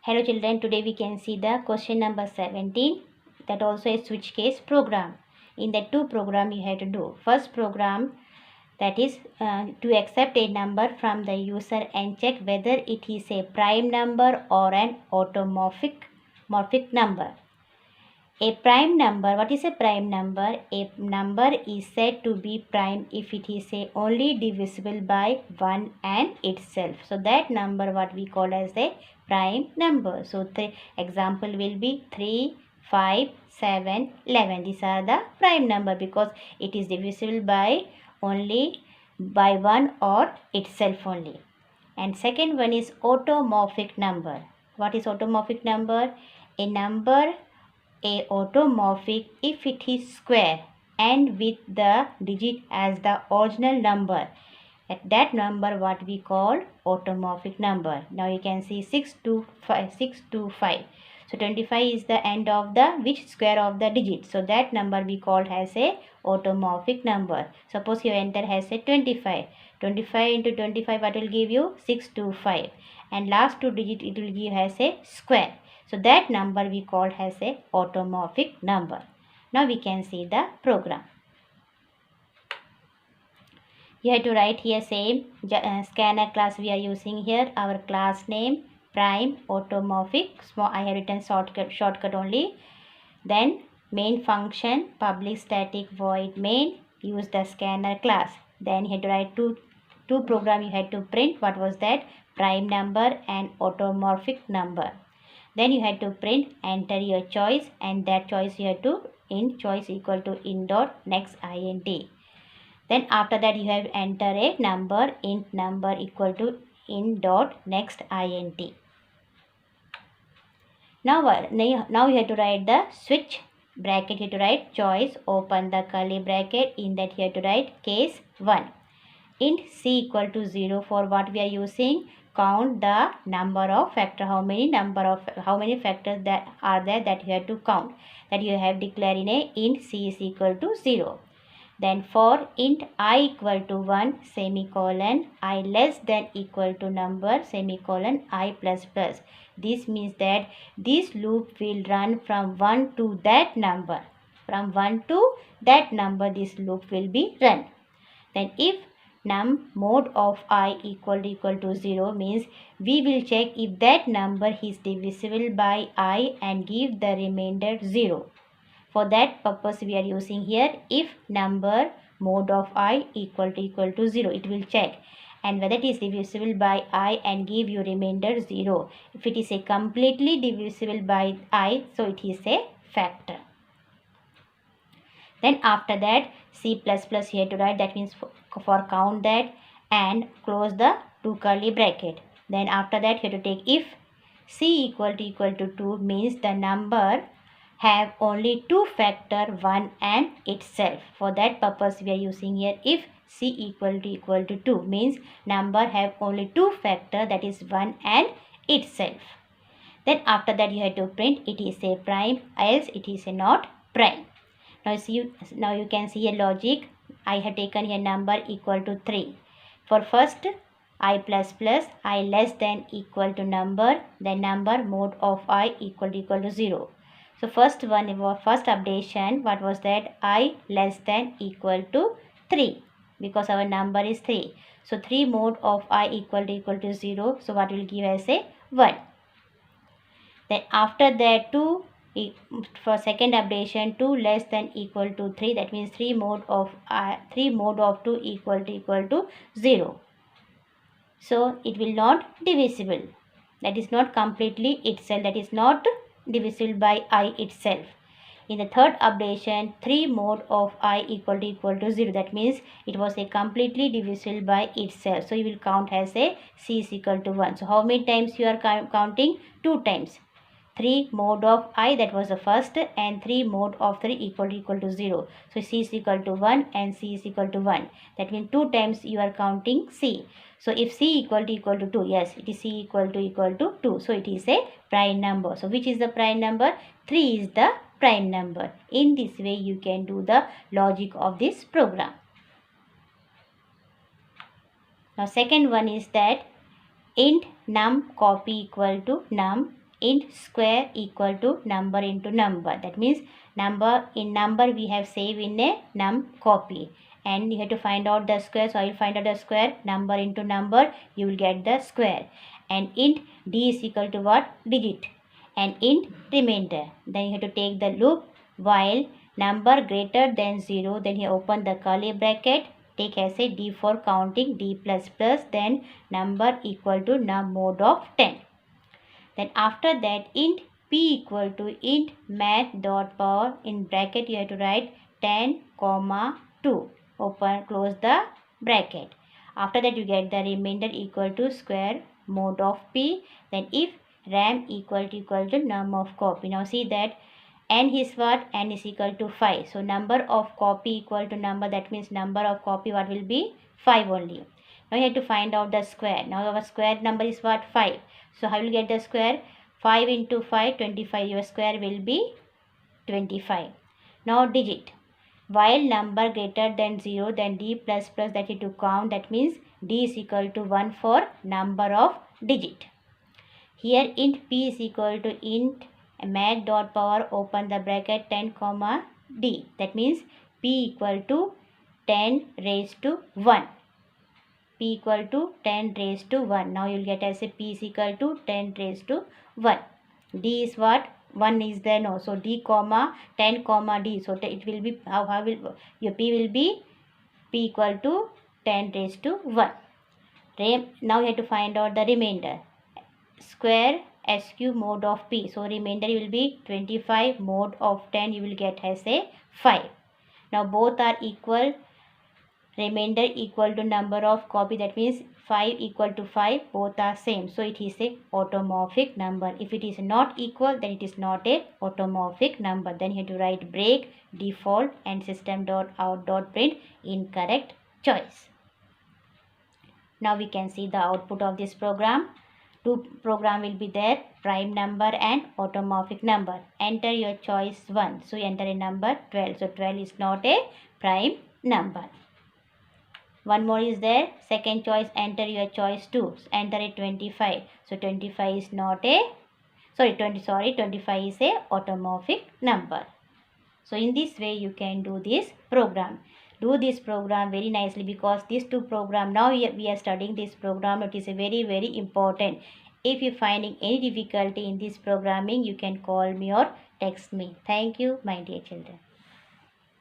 Hello children, today we can see the question number 17, that also a switch case program. In the two program you have to do. First program, that is to accept a number from the user and check whether it is a prime number or an automorphic number. A prime number, what is a prime number? A number is said to be prime if it is only divisible by 1 and itself. So that number what we call as a prime number. So the example will be 3, 5, 7, 11. These are the prime number because it is divisible by only by 1 or itself only. And second one is automorphic number. What is automorphic number? A number a automorphic if it is square and with the digit as the original number. At that number what we call automorphic number. Now you can see 6 to 5. So 25 is the end of the which square of the digit. So that number we called as a automorphic number. Suppose your enter has a 25. 25 into 25 what will give you 625. And last two digit it will give as a square. So that number we call as a automorphic number. Now we can see the program. You have to write here same scanner class we are using here. Our class name prime automorphic. Small I have written shortcut only. Then main function public static void main. Use the scanner class. Then you have to write two program you had to print. What was that? Prime number and automorphic number. Then you had to print enter your choice and that choice you have to int choice equal to int dot next int. Then after that you have enter a number int number equal to int dot next int. Now you have to write the switch bracket. You have to write choice open the curly bracket. In that you have to write case 1. Int c equal to 0 for what we are using. Count the number of factor, how many factors that are there that you have to count, that you have declared in a int c is equal to 0. Then for int I equal to 1 semicolon I less than equal to number semicolon I plus plus. This means that this loop will run from 1 to that number. From 1 to that number this loop will be run. Then if num mod of I equal to 0 means we will check if that number is divisible by I and give the remainder 0. For that purpose we are using here if number mod of I equal to 0. It will check and whether it is divisible by I and give you remainder 0. If it is a completely divisible by I, so it is a factor. Then after that C++ here to write, that means for count that and close the two curly bracket. Then after that you have to take if C equal to 2 means the number have only two factor 1 and itself. For that purpose we are using here if C equal to 2 means number have only two factor, that is 1 and itself. Then after that you have to print it is a prime else it is a not prime. Now you can see a logic. I have taken here number equal to 3. For first I plus plus I less than equal to number, then number mod of I equal to 0. So first updation, what was that? I less than equal to 3 because our number is 3. So 3 mod of I equal to 0. So what will give as a 1. Then after that 2 for second updation 2 less than equal to 3, that means 3 mod of 2 equal to 0. So it will not divisible, that is not completely itself, that is not divisible by I itself. In the third updation 3 mod of I equal to 0, that means it was a completely divisible by itself. So you will count as a C is equal to 1. So how many times you are counting? 2 times. 3 mod of I, that was the first, and 3 mod of 3 equal to 0. So C is equal to 1 and C is equal to 1. That means 2 times you are counting C. So if C equal to 2, yes, it is C equal to 2. So it is a prime number. So which is the prime number? 3 is the prime number. In this way you can do the logic of this program. Now second one is that int num copy equal to num int square equal to number into number. That means number we have saved in a num copy, and you have to find out the square. So I will find out the square, number into number, you will get the square. And int d is equal to what? Digit. And int remainder. Then you have to take the loop while number greater than 0, then you open the curly bracket, take as a d for counting d plus plus, then number equal to num mod of 10. Then after that int p equal to int math dot power, in bracket you have to write 10 comma 2, open close the bracket. After that you get the remainder equal to square mod of p. Then if ram equal to num of copy. Now see that n is what? N is equal to 5. So number of copy equal to number, that means number of copy what will be? 5 only. Now you have to find out the square. Now our square number is what? 5. So how will you get the square? 5 into 5, 25. Your square will be 25. Now digit. While number greater than 0, then d plus plus, that you to count. That means d is equal to 1 for number of digit. Here int p is equal to int math dot power, open the bracket, 10 comma d. That means p equal to 10 raised to 1. P equal to 10 raised to 1. Now you will get as a p is equal to 10 raised to 1. D is what? 1 is there, no. So d comma 10 comma d. So it will be, how will your p will be? P equal to 10 raised to 1. Now you have to find out the remainder. Square SQ mod of p. So remainder will be 25 mod of 10, you will get as a 5. Now both are equal, remainder equal to number of copy, that means 5 equal to 5, both are same. So it is a automorphic number. If it is not equal, then it is not a automorphic number. Then you have to write break default and system.out.print incorrect choice. Now we can see the output of this program. Two program will be there, prime number and automorphic number. Enter your choice 1. So enter a number 12. So 12 is not a prime number. One more is there, second choice, enter your choice 2. So enter a 25. So 25 is not a, 25 is a automorphic number. So in this way you can do this program. Do this program very nicely, because these two program, now we are studying this program. It is a very important. If you finding any difficulty in this programming, you can call me or text me. Thank you, my dear children.